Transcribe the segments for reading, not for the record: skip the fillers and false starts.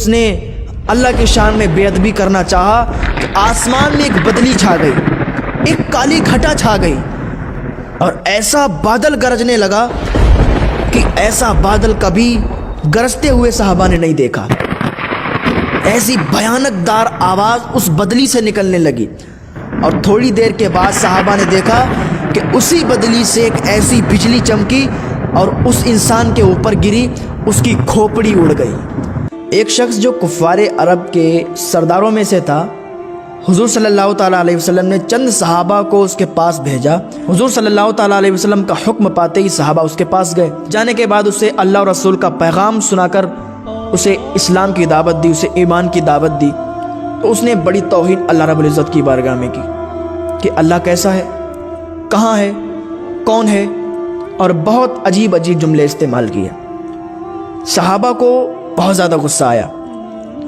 اس نے اللہ کی شان میں بے ادبی کرنا چاہا کہ آسمان میں ایک بدلی چھا گئی، ایک کالی گھٹا چھا گئی اور ایسا بادل گرجنے لگا کہ ایسا بادل کبھی گرجتے ہوئے صحابہ نے نہیں دیکھا۔ ایسی بھیانک دار آواز اس بدلی سے نکلنے لگی اور تھوڑی دیر کے بعد صحابہ نے دیکھا کہ اسی بدلی سے ایک ایسی بجلی چمکی اور اس انسان کے اوپر گری، اس کی کھوپڑی اڑ گئی۔ ایک شخص جو کفار عرب کے سرداروں میں سے تھا، حضور صلی اللہ تعالیٰ علیہ وسلم نے چند صحابہ کو اس کے پاس بھیجا۔ حضور صلی اللہ تعالیٰ علیہ وسلم کا حکم پاتے ہی صحابہ اس کے پاس گئے۔ جانے کے بعد اسے اللہ اور رسول کا پیغام سنا کر اسے اسلام کی دعوت دی، اسے ایمان کی دعوت دی۔ تو اس نے بڑی توہین اللہ رب العزت کی بارگاہ میں کی کہ اللہ کیسا ہے، کہاں ہے، کون ہے، اور بہت عجیب عجیب جملے استعمال کیے۔ صحابہ کو بہت زیادہ غصہ آیا،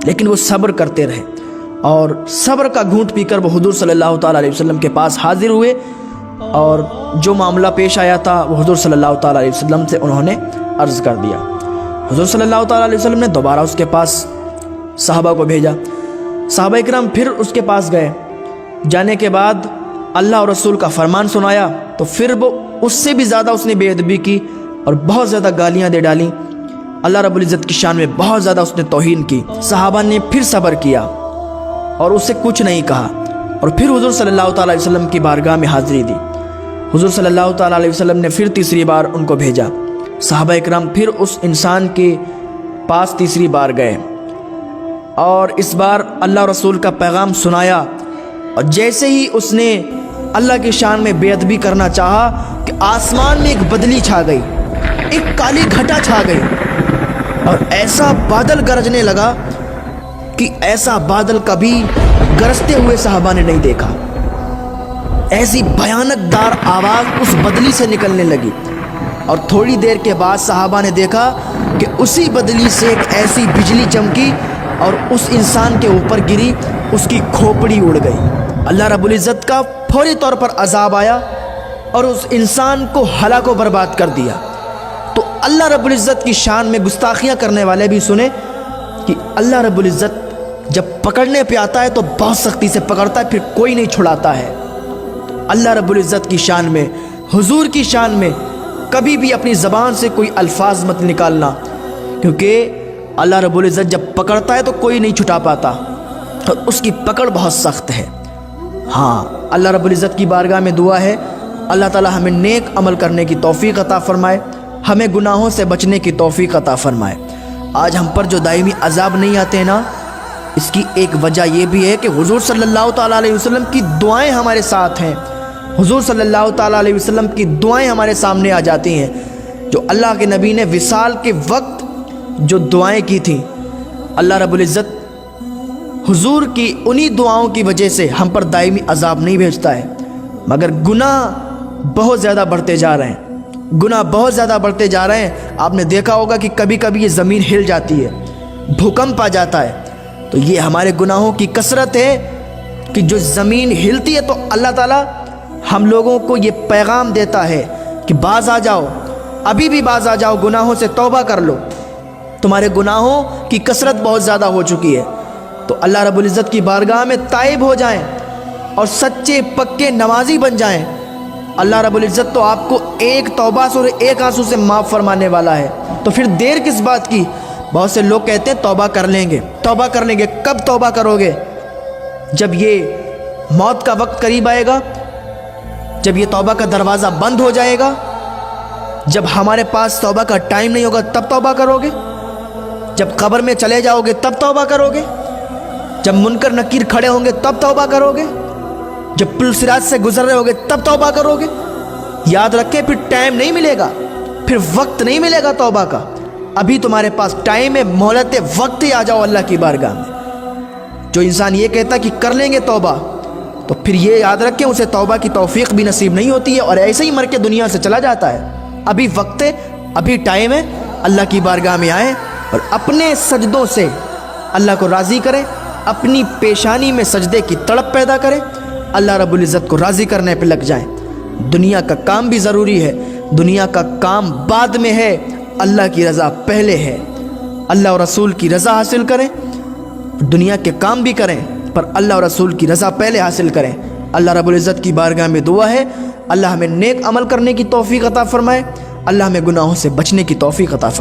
لیکن وہ صبر کرتے رہے اور صبر کا گھونٹ پی کر وہ حضور صلی اللہ تعالیٰ علیہ وسلم کے پاس حاضر ہوئے اور جو معاملہ پیش آیا تھا وہ حضور صلی اللہ تعالیٰ علیہ وسلم سے انہوں نے عرض کر دیا۔ حضور صلی اللہ تعالیٰ علیہ وسلم نے دوبارہ اس کے پاس صحابہ کو بھیجا۔ صحابہ اکرام پھر اس کے پاس گئے۔ جانے کے بعد اللہ اور رسول کا فرمان سنایا تو پھر وہ اس سے بھی زیادہ اس نے بے ادبی کی اور بہت زیادہ گالیاں دے ڈالیں۔ اللہ رب العزت کی شان میں بہت زیادہ اس نے توہین کی۔ صحابہ نے پھر صبر کیا اور اسے کچھ نہیں کہا اور پھر حضور صلی اللہ تعالیٰ علیہ وسلم کی بارگاہ میں حاضری دی۔ حضور صلی اللہ تعالیٰ علیہ وسلم نے پھر تیسری بار ان کو بھیجا۔ صحابہ اکرام پھر اس انسان کے پاس تیسری بار گئے اور اس بار اللہ رسول کا پیغام سنایا، اور جیسے ہی اس نے اللہ کی شان میں بے ادبی کرنا چاہا کہ آسمان میں ایک بدلی چھا گئی، ایک کالی گھٹا چھا گئی اور ایسا بادل گرجنے لگا کہ ایسا بادل کبھی گرجتے ہوئے صحابہ نے نہیں دیکھا۔ ایسی بھیانک دار آواز اس بدلی سے نکلنے لگی اور تھوڑی دیر کے بعد صحابہ نے دیکھا کہ اسی بدلی سے ایک ایسی بجلی چمکی اور اس انسان کے اوپر گری، اس کی کھوپڑی اڑ گئی۔ اللہ رب العزت کا فوری طور پر عذاب آیا اور اس انسان کو ہلاک و برباد کر دیا۔ تو اللہ رب العزت کی شان میں گستاخیاں کرنے والے بھی سنیں کہ اللہ رب العزت جب پکڑنے پہ آتا ہے تو بہت سختی سے پکڑتا ہے، پھر کوئی نہیں چھڑاتا ہے۔ تو اللہ رب العزت کی شان میں، حضور کی شان میں کبھی بھی اپنی زبان سے کوئی الفاظ مت نکالنا، کیونکہ اللہ رب العزت جب پکڑتا ہے تو کوئی نہیں چھٹا پاتا اور اس کی پکڑ بہت سخت ہے۔ ہاں، اللہ رب العزت کی بارگاہ میں دعا ہے اللہ تعالی ہمیں نیک عمل کرنے کی توفیق عطا فرمائے، ہمیں گناہوں سے بچنے کی توفیق عطا فرمائے۔ آج ہم پر جو دائمی عذاب نہیں آتے ہیں نا، اس کی ایک وجہ یہ بھی ہے کہ حضور صلی اللہ تعالیٰ علیہ وسلم کی دعائیں ہمارے ساتھ ہیں۔ حضور صلی اللہ تعالیٰ علیہ وسلم کی دعائیں ہمارے سامنے آ جاتی ہیں۔ جو اللہ کے نبی نے وصال کے وقت جو دعائیں کی تھیں، اللہ رب العزت حضور کی انہی دعاؤں کی وجہ سے ہم پر دائمی عذاب نہیں بھیجتا ہے، مگر گناہ بہت زیادہ بڑھتے جا رہے ہیں، گناہ بہت زیادہ بڑھتے جا رہے ہیں۔ آپ نے دیکھا ہوگا کہ کبھی کبھی یہ زمین ہل جاتی ہے، بھوکمپ آ جاتا ہے، تو یہ ہمارے گناہوں کی کثرت ہے کہ جو زمین ہلتی ہے تو اللہ تعالیٰ ہم لوگوں کو یہ پیغام دیتا ہے کہ باز آ جاؤ، ابھی بھی باز آ جاؤ، گناہوں سے توبہ کر لو، تمہارے گناہوں کی کثرت بہت زیادہ ہو چکی ہے۔ تو اللہ رب العزت کی بارگاہ میں تائب ہو جائیں اور سچے پکے نمازی بن جائیں۔ اللہ رب العزت تو آپ کو ایک توبہ سے اور ایک آنسو سے معاف فرمانے والا ہے، تو پھر دیر کس بات کی؟ بہت سے لوگ کہتے ہیں توبہ کر لیں گے، توبہ کر لیں گے۔ کب توبہ کرو گے؟ جب یہ موت کا وقت قریب آئے گا، جب یہ توبہ کا دروازہ بند ہو جائے گا، جب ہمارے پاس توبہ کا ٹائم نہیں ہوگا تب توبہ کرو گے؟ جب قبر میں چلے جاؤ گے تب توبہ کرو گے؟ جب منکر نکیر کھڑے ہوں گے تب توبہ کرو گے؟ جب پل صراط سے گزر رہے ہوگے تب توبہ کرو گے؟ یاد رکھیں، پھر ٹائم نہیں ملے گا، پھر وقت نہیں ملے گا توبہ کا۔ ابھی تمہارے پاس ٹائم ہے، مہلت وقت ہی آ جاؤ اللہ کی بارگاہ میں۔ جو انسان یہ کہتا کہ کر لیں گے توبہ، تو پھر یہ یاد رکھیں اسے توبہ کی توفیق بھی نصیب نہیں ہوتی ہے اور ایسے ہی مر کے دنیا سے چلا جاتا ہے۔ ابھی وقت ہے، ابھی ٹائم ہے، اللہ کی بارگاہ میں آئیں اور اپنے سجدوں سے اللہ کو راضی کریں، اپنی پیشانی میں سجدے کی تڑپ پیدا کریں، اللہ رب العزت کو راضی کرنے پہ لگ جائیں۔ دنیا کا کام بھی ضروری ہے، دنیا کا کام بعد میں ہے، اللہ کی رضا پہلے ہے۔ اللہ اور رسول کی رضا حاصل کریں، دنیا کے کام بھی کریں پر اللہ اور رسول کی رضا پہلے حاصل کریں۔ اللہ رب العزت کی بارگاہ میں دعا ہے اللہ ہمیں نیک عمل کرنے کی توفیق عطا فرمائے، اللہ ہمیں گناہوں سے بچنے کی توفیق عطا فرمائے۔